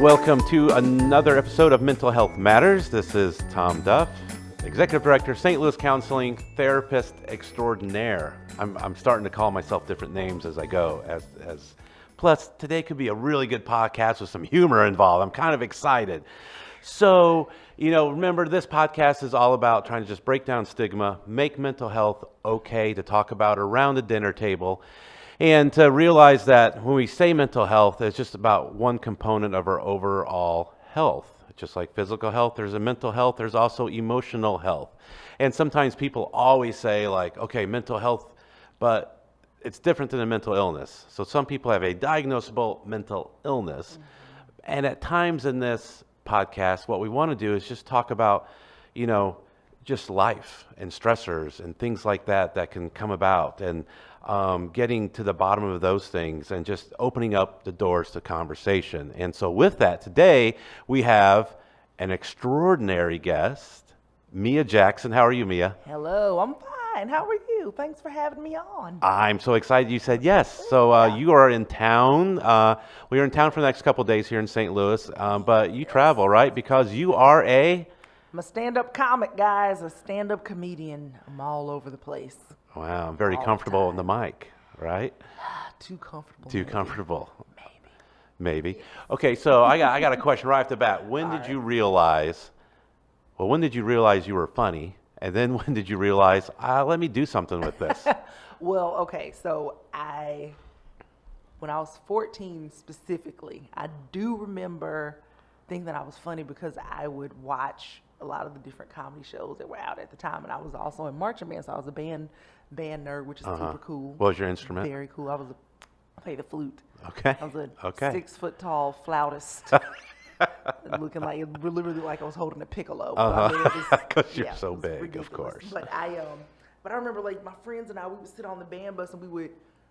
Welcome to another episode of Mental Health Matters. This is Tom Duff, Executive Director, St. Louis Counseling, Therapist Extraordinaire. I'm starting to call myself different names as I go. Plus, today could be a really good podcast with some humor involved. I'm kind of excited. So, remember, this podcast is all about trying to just break down stigma, make mental health okay to talk about around the dinner table, and to realize that when we say mental health, it's just about one component of our overall health. Just like physical health, there's a mental health, there's also emotional health. And sometimes people always say like, okay, mental health, but it's different than a mental illness. So some people have a diagnosable mental illness. And at times in this podcast, what we want to do is just talk about, just life and stressors and things like that can come about, and getting to the bottom of those things and just opening up the doors to conversation. And so with that, today we have an extraordinary guest, Mia Jackson. How are you, Mia? Hello, I'm fine. How are you? Thanks for having me on. I'm so excited you said yes. So you are in town. We are in town for the next couple of days here in St. Louis, but you travel, right? Because you are I'm a stand-up comic, guys, a stand-up comedian. I'm all over the place. Wow, I'm very comfortable on the mic, right? Too comfortable. Too comfortable. Maybe. Okay, so I got a question right off the bat. When did you realize you were funny? And then when did you realize, let me do something with this? Well, okay, so when I was 14 specifically, I do remember thinking that I was funny because I would watch a lot of the different comedy shows that were out at the time. And I was also in marching band, so I was a band nerd, which is super cool. What was your instrument? Very cool. I played the flute. Okay. I was a 6 foot tall flautist. Looking like, really like I was holding a piccolo. Because you're so big, ridiculous. Of course. But I remember like my friends and I, we would sit on the band bus and we would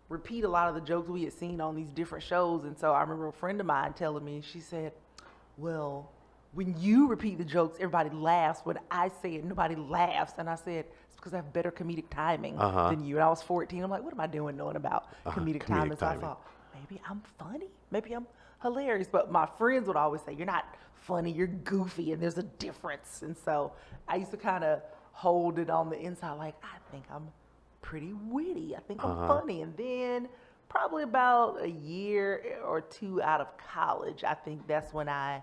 repeat a lot of the jokes we had seen on these different shows. And so I remember a friend of mine telling me, she said, well, when you repeat the jokes, everybody laughs. When I say it, nobody laughs. And I said, it's because I have better comedic timing than you. And I was 14. I'm like, what am I doing knowing about comedic timing? So I thought, maybe I'm funny. Maybe I'm hilarious. But my friends would always say, you're not funny, you're goofy, and there's a difference. And so I used to kind of hold it on the inside, like, I think I'm pretty witty. I think I'm funny. And then probably about a year or two out of college, I think that's when I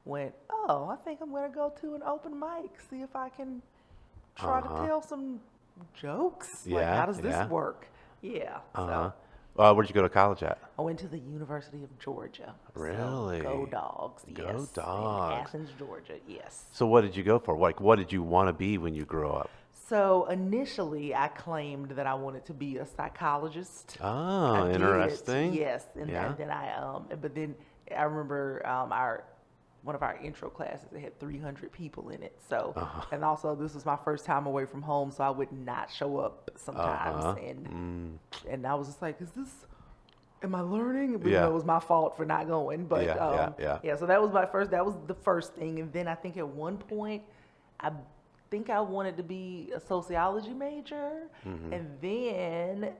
went, I think I'm going to go to an open mic, see if I can try to tell some jokes. Yeah, like, how does this work? Yeah. So where'd you go to college at? I went to the University of Georgia. Really? So, go Dogs. Go yes. Dogs. In Athens, Georgia. Yes. So what did you go for? Like, what did you want to be when you grew up? So initially, I claimed that I wanted to be a psychologist. Oh, interesting. Yes, and then but then I remember one of our intro classes that had 300 people in it. So, and also this was my first time away from home, so I would not show up sometimes, and I was just like, am I learning? But, it was my fault for not going. But so that was the first thing, and then I think at one point, I think I wanted to be a sociology major, and then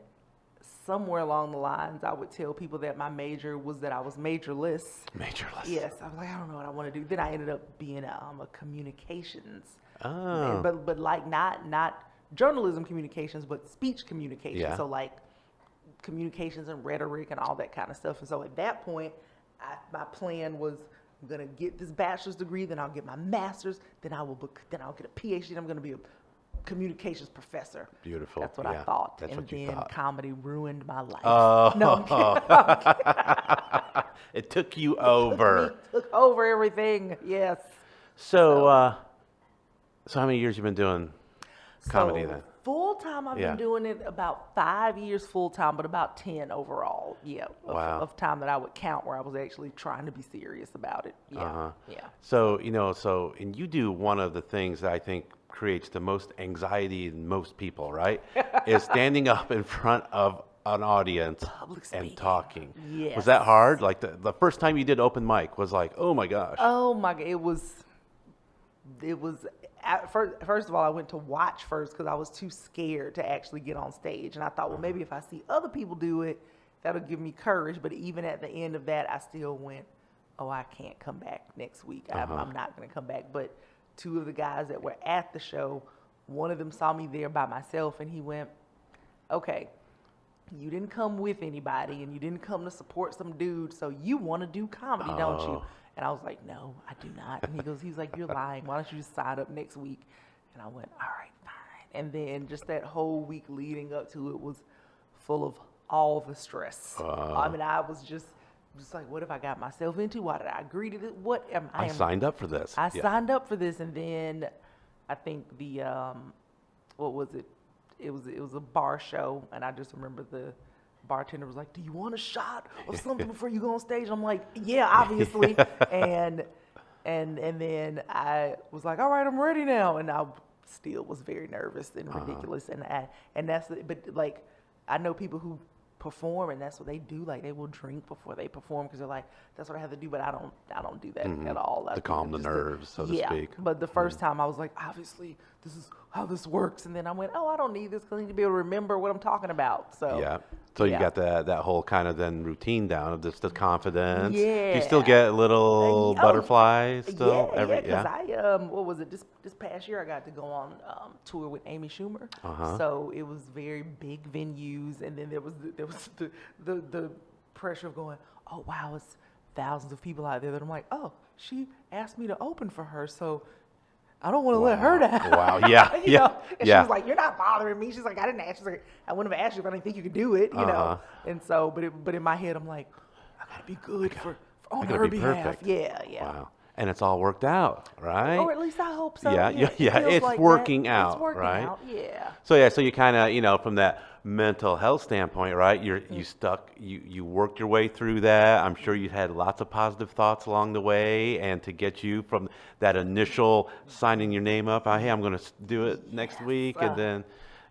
somewhere along the lines, I would tell people that my major was that I was majorless. Majorless. Yes, I was like, I don't know what I want to do. Then I ended up being a communications. Oh. But like not journalism communications, but speech communications. Yeah. So like communications and rhetoric and all that kind of stuff. And so at that point, my plan was, I'm gonna get this bachelor's degree, then I'll get my master's, then I'll get a PhD, and I'm gonna be a communications professor. Beautiful. That's what I thought. That's and what you then thought. Comedy ruined my life. Oh. No, I'm kidding. It took you over. Took over everything. Yes. So how many years you been doing comedy then? Full time, I've been doing it about 5 years full time, but about 10 overall. Yeah. Of time that I would count where I was actually trying to be serious about it. Yeah. Yeah. So and you do one of the things that I think creates the most anxiety in most people, right? Is standing up in front of an audience and talking. Yes. Was that hard? Like the first time you did open mic was like, oh my gosh. Oh my God. It was first of all, I went to watch first because I was too scared to actually get on stage. And I thought, well, maybe if I see other people do it, that'll give me courage. But even at the end of that, I still went, oh, I can't come back next week. I'm not going to come back. But two of the guys that were at the show, one of them saw me there by myself, and he went, okay, you didn't come with anybody, and you didn't come to support some dude, so you want to do comedy, don't you? And I was like, no, I do not. And he was like, you're lying. Why don't you just sign up next week? And I went, all right, fine. And then just that whole week leading up to it was full of all the stress. I mean, I was just like, what have I got myself into? Why did I agree to this? I signed up for this. I signed up for this, and then I think the what was it? It was a bar show, and I just remember the bartender was like, "Do you want a shot or something before you go on stage?" I'm like, "Yeah, obviously." and then I was like, "All right, I'm ready now," and I still was very nervous and ridiculous, and that's but like I know people who perform, and that's what they do. Like, they will drink before they perform because they're like, that's what I have to do. But I don't do that at all. To calm the nerves, so to speak. But the first time I was like, obviously this is how this works, and then I went, oh, I don't need this because I need to be able to remember what I'm talking about. So you got that whole kind of then routine down of just the confidence. Yeah. Do you still get little butterflies still? Because what was it, this past year I got to go on tour with Amy Schumer. So it was very big venues, and then there was the pressure of going, oh wow, it's thousands of people out there that I'm like, oh, she asked me to open for her, so I don't want to let her down. Wow, yeah, you know? And she was like, you're not bothering me. She's like, I didn't ask. She's like, I wouldn't have asked you if I didn't think you could do it, you know. And so, but in my head, I'm like, I gotta be good on her behalf. Perfect. Yeah. Wow. And it's all worked out, right? Or at least I hope so. Yeah. It's like working that. out, It's working right? out, yeah. So you kind of, from that mental health standpoint, right? You worked your way through that. I'm sure you had lots of positive thoughts along the way, and to get you from that initial signing your name up, hey, I'm going to do it next week, and then,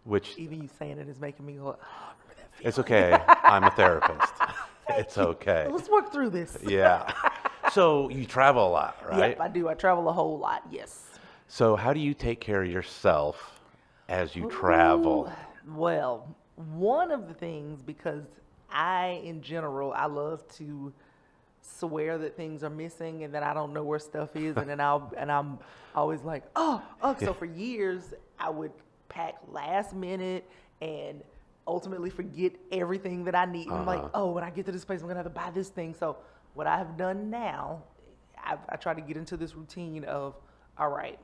which even you saying it is making me go, oh, I remember that feeling. It's okay. I'm a therapist. It's okay. Let's work through this. Yeah. So you travel a lot, right? Yep, I do. I travel a whole lot, yes. So how do you take care of yourself as you travel? Well, one of the things, because in general, I love to swear that things are missing and that I don't know where stuff is, and then I'm always like, oh. So for years, I would pack last minute and ultimately forget everything that I need. And I'm like, oh, when I get to this place, I'm gonna have to buy this thing. So what I have done now, I try to get into this routine of, all right,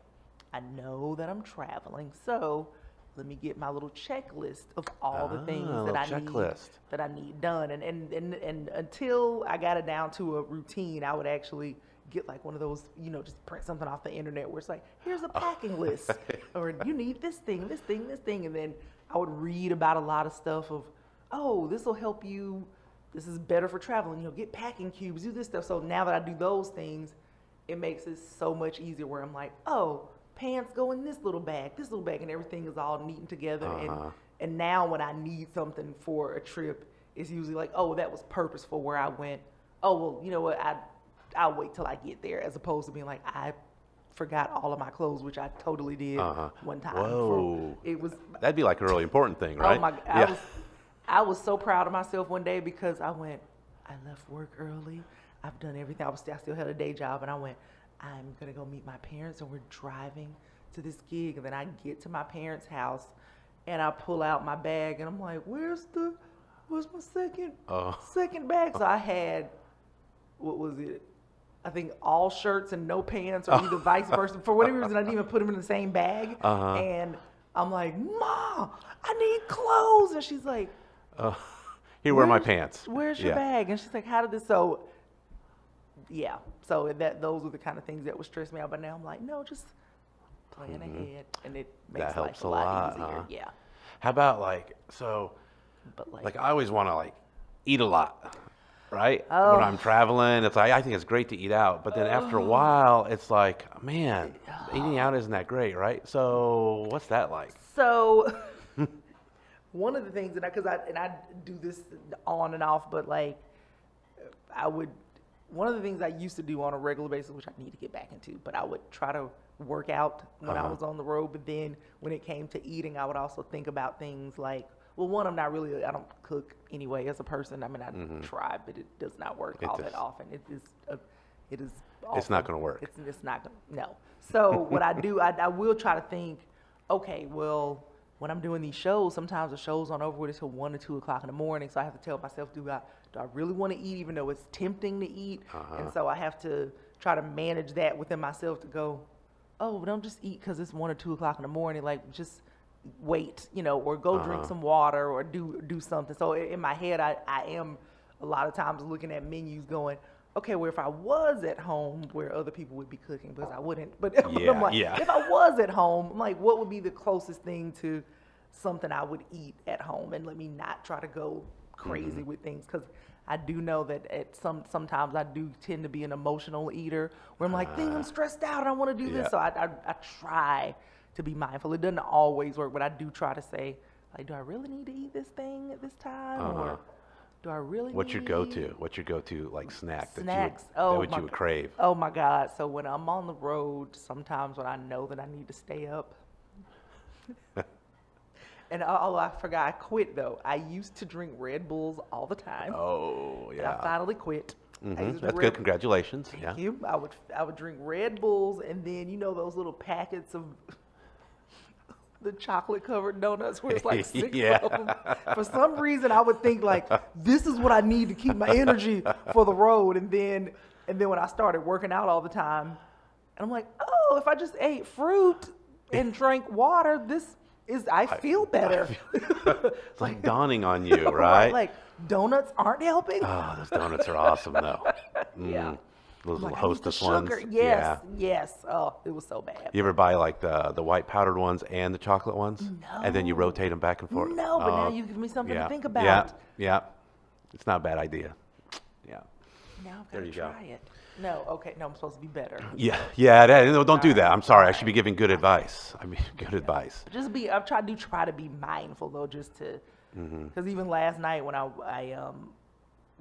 I know that I'm traveling, so let me get my little checklist of all the things that I need done. And until I got it down to a routine, I would actually get like one of those, just print something off the internet where it's like, here's a packing list, or you need this thing, this thing, this thing. And then I would read about a lot of stuff of, oh, this will help you. This is better for traveling, get packing cubes, do this stuff. So now that I do those things, it makes it so much easier where I'm like, oh, pants go in this little bag, and everything is all neat and together. And now when I need something for a trip, it's usually like, oh, that was purposeful where I went, oh, well, you know what, I'll wait till I get there, as opposed to being like, I forgot all of my clothes, which I totally did one time. Whoa. That'd be like a really important thing, right? Oh my God. I was so proud of myself one day because I left work early. I've done everything. I still had a day job, and I went, I'm going to go meet my parents, and we're driving to this gig. And then I get to my parents' house, and I pull out my bag, and I'm like, where's my second bag? So I had, what was it? I think all shirts and no pants, or either vice versa. For whatever reason, I didn't even put them in the same bag. And I'm like, Mom, I need clothes. And she's like, here were my pants. Where's your bag? And she's like, how did this? So, yeah. So those were the kind of things that would stress me out. But now I'm like, no, just plan ahead, and it makes life a lot easier. Yeah. How about I always want to eat a lot, right? Oh. When I'm traveling, it's I think it's great to eat out, but then after a while, it's like, man, eating out isn't that great, right? So what's that like? So one of the things I do this on and off, but one of the things I used to do on a regular basis, which I need to get back into, but I would try to work out when I was on the road. But then when it came to eating, I would also think about things like, well, one, I don't cook anyway as a person. I mean, I try, but it does not work all that often. It is awful. It's not going to work. It's not going to, no. So what I do, I will try to think, okay, well, when I'm doing these shows, sometimes the shows aren't over with until 1 or 2 o'clock in the morning. So I have to tell myself, do I really want to eat, even though it's tempting to eat? And so I have to try to manage that within myself to go, oh, don't just eat because it's 1 or 2 o'clock in the morning. Like, just wait, or go drink some water or do something. So in my head, I am a lot of times looking at menus going, okay, well, if I was at home where other people would be cooking, because I wouldn't, but I'm like, if I was at home, I'm like, what would be the closest thing to something I would eat at home? And let me not try to go crazy with things, because I do know that sometimes I do tend to be an emotional eater where I'm like, dang, I'm stressed out and I want to do this. So I try to be mindful. It doesn't always work, but I do try to say, like, do I really need to eat this thing at this time? Or do I really What's need your go-to? What's your go-to, like, snack snacks? that you would crave? Oh my God. So when I'm on the road, sometimes when I know that I need to stay up, and I forgot, I quit though. I used to drink Red Bulls all the time. Oh, yeah. And I finally quit. That's good. Congratulations. Thank you. I would drink Red Bulls, and then those little packets of the chocolate covered donuts where it's like 6 of them. For some reason, I would think like, this is what I need to keep my energy for the road. And then when I started working out all the time, and I'm like, oh, if I just ate fruit and drank water, I feel better. It's like dawning on you, right? Like, donuts aren't helping. Oh, those donuts are awesome though. Yeah. Those Like, little Hostess ones. Yes. Oh, it was so bad. You ever buy like the white powdered ones and the chocolate ones? No. And then you rotate them back and forth? No, but now you give me something to think about. Yeah. It's not a bad idea. Yeah. Now I've got to try it. No, okay. No, I'm supposed to be better. Yeah. No, don't do that. I'm sorry. I should be giving good advice. Good advice. I've tried to try to be mindful though, just to, because even last night when I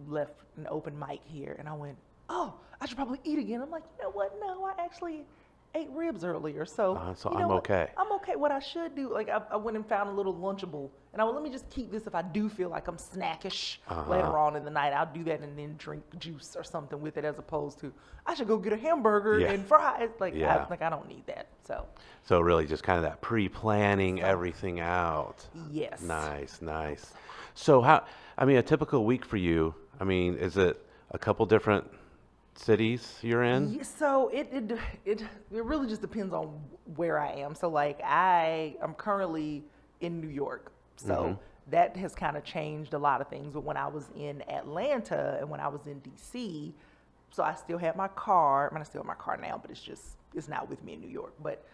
left an open mic here and I went, oh, I should probably eat again. I'm like, you know what? No, I actually ate ribs earlier, so I'm okay. I'm okay. What I should do, like I went and found a little Lunchable, and I went, let me just keep this if I do feel like I'm snackish later on in the night. I'll do that and then drink juice or something with it, as opposed to I should go get a hamburger and fries. Like I don't need that. So really just kind of that pre-planning everything out. Yes. Nice. So a typical week for you, is it a couple different cities you're in? Yeah, so it really just depends on where I am. So like I'm currently in New York, so that has kind of changed a lot of things. But when I was in Atlanta and when I was in DC, so I still had my car. I still have my car now, but it's not with me in New York. But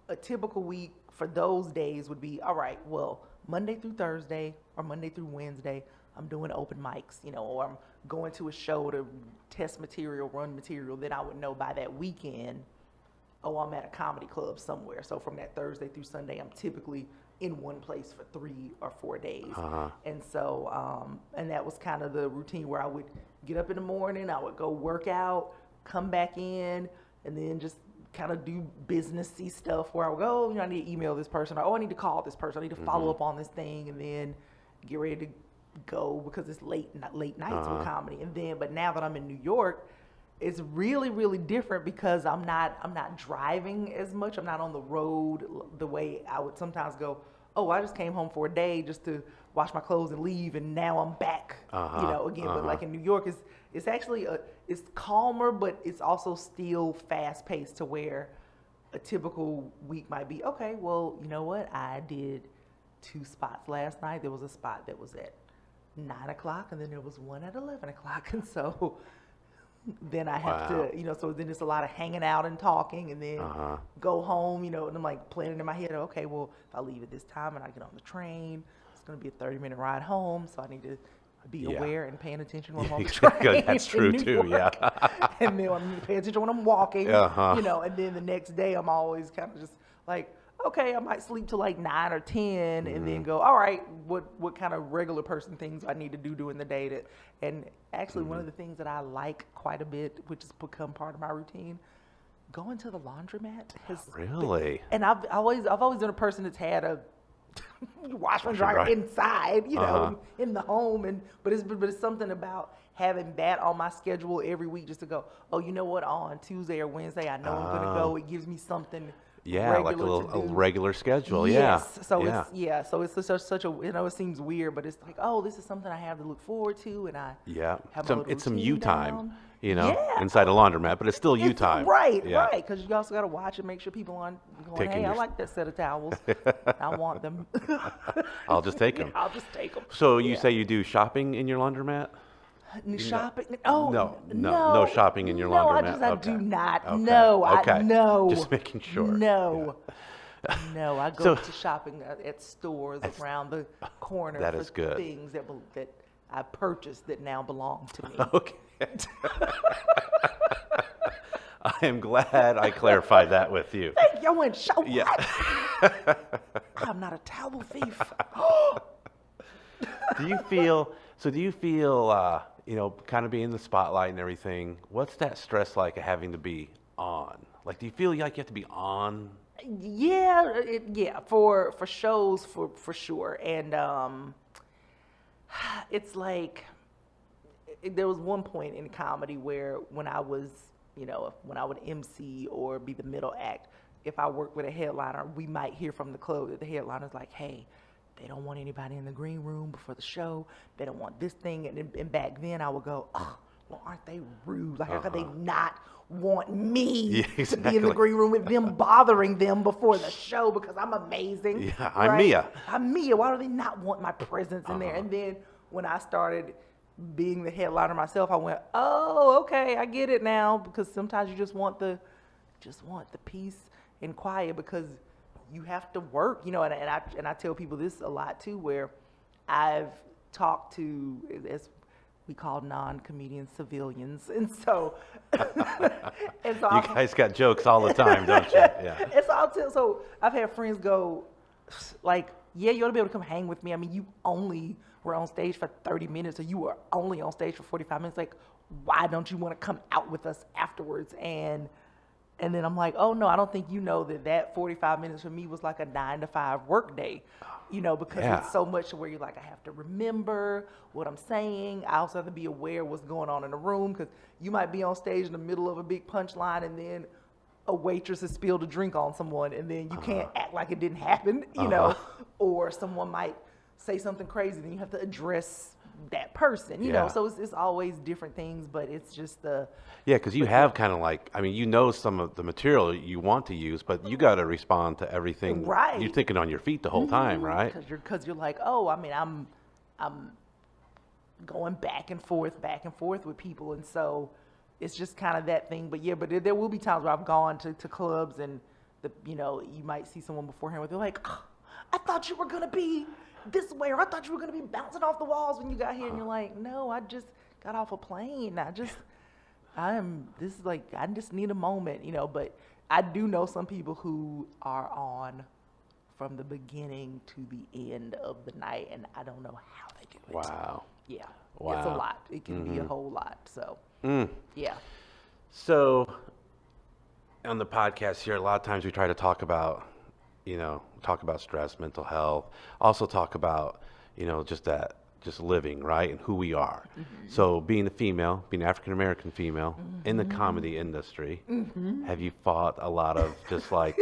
a typical week for those days would be, all right, well, Monday through Thursday or Monday through Wednesday, I'm doing open mics, or I'm going to a show to test material, run material. Then I would know by that weekend, oh, I'm at a comedy club somewhere. So from that Thursday through Sunday, I'm typically in one place for 3 or 4 days. And so, and that was kind of the routine where I would get up in the morning, I would go work out, come back in, and then just kind of do businessy stuff where I would go, I need to email this person, or I need to call this person, I need to follow up on this thing, and then get ready to go because it's late nights with comedy. But now that I'm in New York, it's really, really different because I'm not driving as much. I'm not on the road the way I would sometimes go, oh, I just came home for a day just to wash my clothes and leave, and now I'm back, again. But like in New York, it's actually it's calmer, but it's also still fast paced to where a typical week might be, okay, well, you know what? I did 2 spots last night. There was a spot that was at 9 o'clock, and then there was one at 11 o'clock. And so then I have to, so then it's a lot of hanging out and talking, and then go home, and I'm like planning in my head, okay, well, if I leave at this time and I get on the train, it's going to be a 30-minute ride home, so I need to be aware and paying attention when I'm on the train. That's true too, And then I'm paying attention when I'm walking, and then the next day I'm always kind of just like, okay, I might sleep till like 9 or 10 and then go, all right, what kind of regular person things I need to do during the day. And actually one of the things that I like quite a bit, which has become part of my routine, going to the laundromat has Really? and I've always been a person that's had a wash and dryer inside, you know, in the home. But it's something about having that on my schedule every week, just to go, oh, you know what, on Tuesday or Wednesday, I know I'm gonna go. It gives me something. Yeah, like a regular schedule. Yes. So it's such a, you know, it seems weird, but it's like, oh, this is something I have to look forward to, and I have it's some you time, you know, Yeah. inside a laundromat, but it's still you time. Right, because you also got to watch and make sure people aren't going, hey, I like that set of towels. I want them. I'll just take them. I'll just take them. So you say you do shopping in your laundromat? Shopping? Oh, no shopping in your laundromat. I do not. Okay. No, okay. No. Just making sure. No. No, I go to shopping at stores around the corner for things that I purchased that now belong to me. Okay. I am glad I clarified that with you. Thank you. I went, show Yeah. I'm not a towel thief. Do you feel, you know, kind of being in the spotlight and everything, what's that stress like of having to be on? Like, do you feel like you have to be on? Yeah, for shows, for sure. And it's like, there was one point in comedy where when I was, you know, when I would MC or be the middle act, if I worked with a headliner, we might hear from the club that the headliner's like, hey, they don't want anybody in the green room before the show. They don't want this thing. And back then I would go, oh, well, aren't they rude? Like, how could they not want me to be in the green room with them bothering them before the show because I'm amazing? Yeah, I'm Mia. I'm Mia. Why do they not want my presence in there? And then when I started being the headliner myself, I went, oh, okay, I get it now. Because sometimes you just want the peace and quiet, because you have to work, you know. And I tell people this a lot too, where I've talked to, as we call non-comedian civilians, and so you guys got jokes all the time, don't you? Yeah. And so I've had friends go, like, yeah, you ought to be able to come hang with me. I mean, you only were on stage for 30 minutes, or you were only on stage for 45 minutes. Like, why don't you want to come out with us afterwards? And then I'm like, oh no, I don't think you know that 45 minutes for me was like a 9-to-5 work day, you know, because it's so much where you're like, I have to remember what I'm saying. I also have to be aware of what's going on in the room, because you might be on stage in the middle of a big punchline, and then a waitress has spilled a drink on someone, and then you can't act like it didn't happen, you know, or someone might say something crazy, then you have to address that person, you know. So it's always different things, but it's just because you have kind of like, I mean, you know, some of the material you want to use, but you got to respond to everything. Right. You're thinking on your feet the whole time, right? Because you're like, oh, I mean, I'm going back and forth with people, and so it's just kind of that thing. But but there will be times where I've gone to clubs, and you know, you might see someone beforehand where they're like, oh, I thought you were gonna be this way, or I thought you were going to be bouncing off the walls when you got here. And you're like, no, I just got off a plane. I just need a moment, you know. But I do know some people who are on from the beginning to the end of the night, and I don't know how they do it. Wow. Yeah. Wow. It's a lot. It can be a whole lot. So, yeah. So on the podcast here, a lot of times we try to talk about stress, mental health, also talk about, you know, just living, right, and who we are. So being African-American female in the comedy industry, have you fought a lot of just like,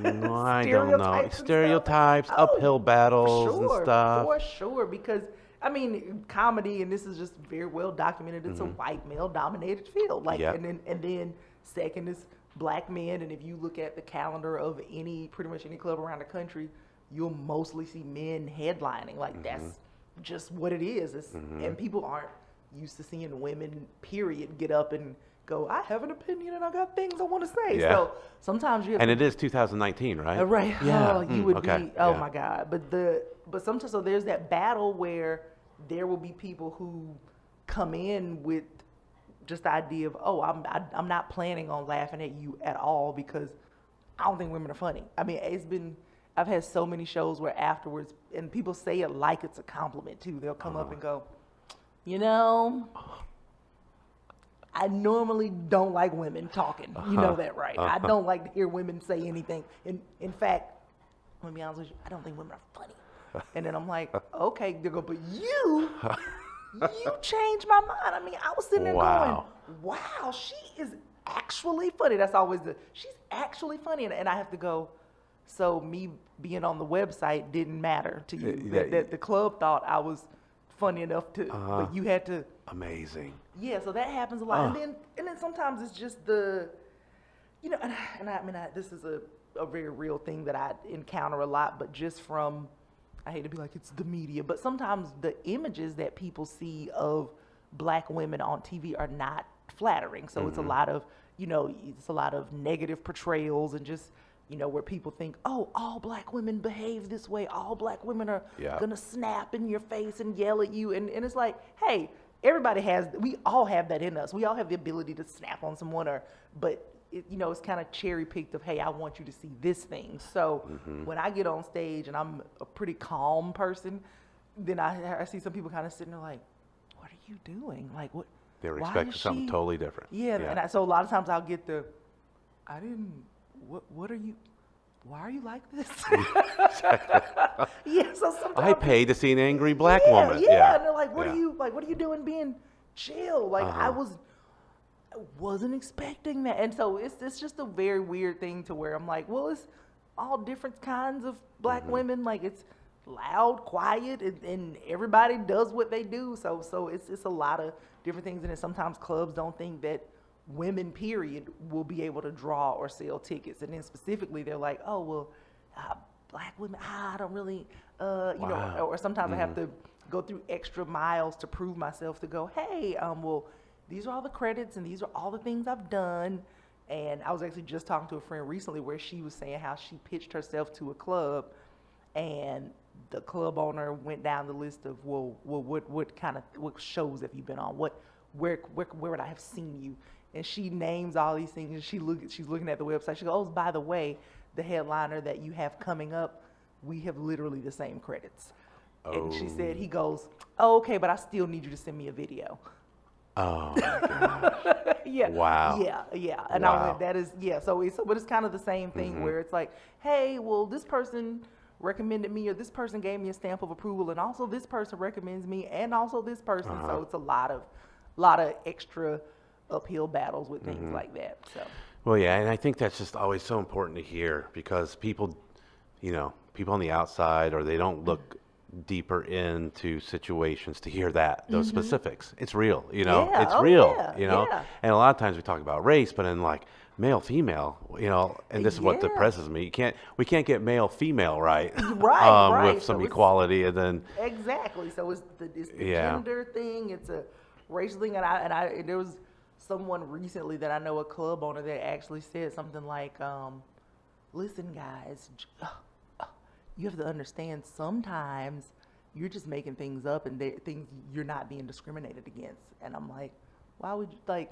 I don't know, stereotypes, uphill battles and stuff? For sure, because I mean, comedy, and this is just very well documented, it's a white male-dominated field. Like, and then second is Black men, and if you look at the calendar of pretty much any club around the country, you'll mostly see men headlining. Like, that's just what it is. And people aren't used to seeing women, period, get up and go, I have an opinion and I got things I want to say. Yeah. So sometimes you have it is 2019, right? Right. Yeah. Oh, you would be, my God. But sometimes, so there's that battle where there will be people who come in with just the idea of, oh, I'm not planning on laughing at you at all because I don't think women are funny. I mean, I've had so many shows where afterwards, and people say it like it's a compliment too. They'll come up and go, you know, I normally don't like women talking. You know that, right? I don't like to hear women say anything. In fact, I'm gonna be honest with you, I don't think women are funny. And then I'm like, okay, they go, but you changed my mind. I mean, I was sitting there going, wow, she is actually funny. That's always she's actually funny. And I have to go, so me being on the website didn't matter to you. That the club thought I was funny enough to, but you had to. Amazing. Yeah, so that happens a lot. And then sometimes it's just the, this is a very real thing that I encounter a lot, but just from, I hate to be like it's the media, but sometimes the images that people see of black women on TV are not flattering. So it's a lot of, it's a lot of negative portrayals and just, where people think, oh, all black women behave this way. All black women are gonna snap in your face and yell at you. And it's like, hey, we all have that in us. We all have the ability to snap on someone but it's kind of cherry picked of, hey, I want you to see this thing. So when I get on stage and I'm a pretty calm person, then I see some people kind of sitting there like, what are you doing? Like, what? They're expecting something totally different. Yeah. And so a lot of times I'll get what are you, why are you like this? So sometimes I pay to see an angry black woman. Yeah. And they're like, what are you doing being chill? Like I wasn't expecting that. And so it's just a very weird thing to where I'm like, well, it's all different kinds of black women. Like it's loud, quiet, and everybody does what they do. So it's a lot of different things. And then sometimes clubs don't think that women, period, will be able to draw or sell tickets. And then specifically, they're like, oh, well, black women, I don't really, or sometimes I have to go through extra miles to prove myself to go, hey, well, these are all the credits and these are all the things I've done. And I was actually just talking to a friend recently where she was saying how she pitched herself to a club and the club owner went down the list of, well, what shows have you been on? Where would I have seen you? And she names all these things, and she's looking at the website. She goes, oh, by the way, the headliner that you have coming up, we have literally the same credits. And she said, he goes, oh, okay, but I still need you to send me a video. Oh, my gosh. Yeah. Wow. Yeah. And I went, that is, but it's kind of the same thing where it's like, hey, well, this person recommended me, or this person gave me a stamp of approval, and also this person recommends me, and also this person. So it's a lot of extra uphill battles with things like that. So. Well, yeah, and I think that's just always so important to hear because people on the outside, or they don't look deeper into situations to hear those specifics. It's real, it's real, and a lot of times we talk about race, but in like male, female, and this is what depresses me. We can't get male, female right. With some equality, and then. Exactly. So it's the gender thing. It's a racial thing. And there was someone recently that I know, a club owner, that actually said something like, listen, guys, you have to understand sometimes you're just making things up and things you're not being discriminated against. And I'm like, why would you like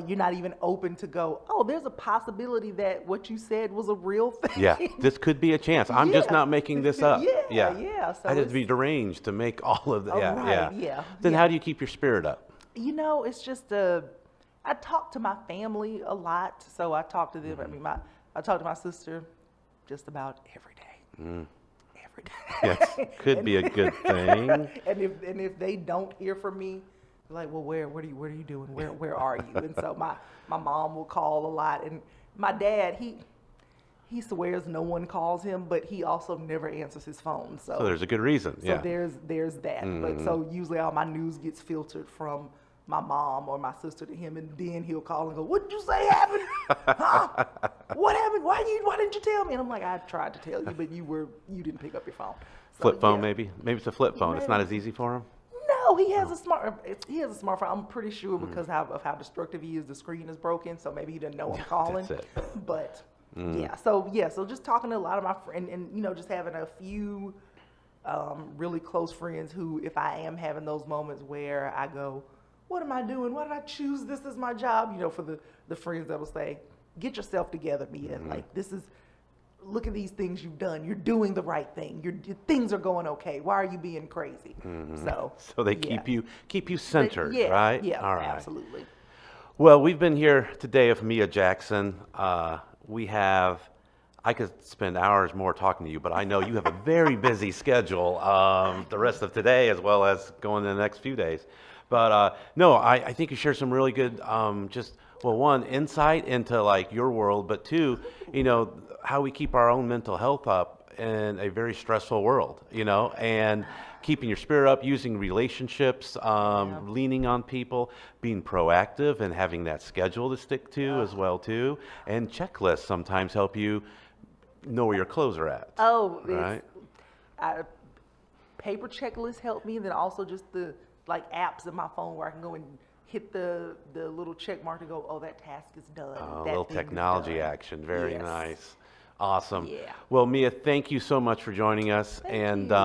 you're not even open to go, oh, there's a possibility that what you said was a real thing. Yeah, this could be a chance. I'm just not making this up. Yeah. So I just be deranged to make all of that. Then how do you keep your spirit up? It's just I talk to my family a lot. So I talk to them. I talk to my sister just about every day. Every day. Yes, could be a good thing. and if they don't hear from me, like, well, what are you doing? Where are you? And so my mom will call a lot, and my dad, he swears no one calls him, but he also never answers his phone. So there's a good reason. So there's that. But so usually all my news gets filtered from my mom or my sister to him, and then he'll call and go, what did you say happened? Huh? What happened? Why didn't you tell me? And I'm like, I tried to tell you, but you didn't pick up your phone. So, flip phone, maybe it's a flip phone. It's not as easy for him. No, he has a smartphone. I'm pretty sure because of how destructive he is, the screen is broken, so maybe he didn't know I'm calling. That's it. But so just talking to a lot of my friends, and just having a few really close friends who, if I am having those moments where I go, what am I doing? Why did I choose this as my job? For the friends that will say, get yourself together, Mia. Like, look at these things you've done. You're doing the right thing. Your things are going okay. Why are you being crazy? So they keep you centered, right? Yeah, all right. Absolutely. Well, we've been here today with Mia Jackson. We have, I could spend hours more talking to you, but I know you have a very busy schedule the rest of today as well as going in the next few days. But no, I think you share some really good, one, insight into like your world, but two, how we keep our own mental health up in a very stressful world, and keeping your spirit up, using relationships, leaning on people, being proactive and having that schedule to stick to as well too. And checklists sometimes help you know where your clothes are at. Oh, right. Paper checklists help me, and then also just the like apps in my phone where I can go and hit the little check mark to go, oh, that task is done. A that little thing is technology done. action. Very Yes. nice. Awesome. Yeah. Well, Mia, thank you so much for joining us, Thank and you.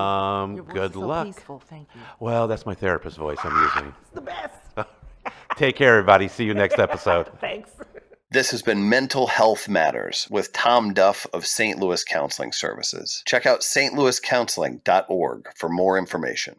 Your voice good is so luck. peaceful. Thank you. Well, that's my therapist voice I'm using. It's the best. Take care, everybody. See you next episode. Thanks. This has been Mental Health Matters with Tom Duff of St. Louis Counseling Services. Check out stlouiscounseling.org for more information.